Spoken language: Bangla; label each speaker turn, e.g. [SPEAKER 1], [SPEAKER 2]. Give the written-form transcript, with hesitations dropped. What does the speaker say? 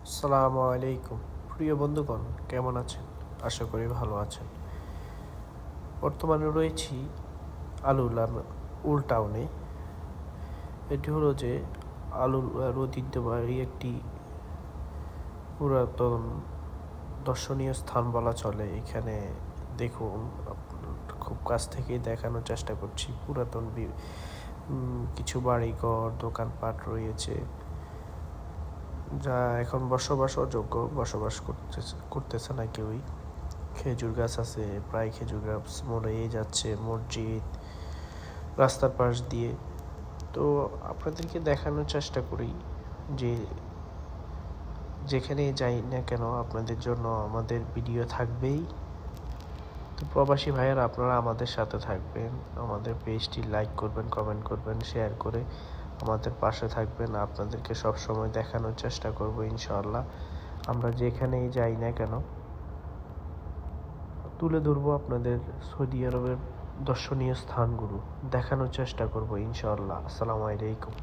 [SPEAKER 1] আসসালামু আলাইকুম। প্রিয় বন্ধুগণ, কেমন আছেন? আশা করি ভালো আছেন। বর্তমানে রয়েছি আলুলার ওল্ড টাউনে। এটি হলো যে আলুলার ঐতিহ্যবাহী একটি পুরাতন দর্শনীয় স্থান বলা চলে। এখানে দেখুন, খুব কাছ থেকেই দেখানোর চেষ্টা করছি। পুরাতন কিছু বাড়িঘর, দোকানপাট রয়েছে, যা এখন বসবাস অযোগ্য, বসবাস করতেছে না কেউই। খেজুর গাছ আছে, প্রায় খেজুর গাছ মরেই যাচ্ছে। মসজিদ রাস্তার পাশ দিয়ে। তো আপনাদেরকে দেখানোর চেষ্টা করি যে যেখানেই যাই না কেন আপনাদের জন্য আমাদের ভিডিও থাকবেই। তো প্রবাসী ভাইয়েরা, আপনারা আমাদের সাথে থাকবেন, আমাদের পেজটি লাইক করবেন, কমেন্ট করবেন, শেয়ার করে আমাদের পাশে থাকবেন। আপনাদেরকে সব সময় দেখানোর চেষ্টা করব ইনশাআল্লাহ। আমরা যেখানেই যাই না কেন তুলে ধরবো আপনাদের সৌদি আরবের দর্শনীয় স্থানগুলো, দেখানোর চেষ্টা করব ইনশাআল্লাহ। আসসালামু আলাইকুম।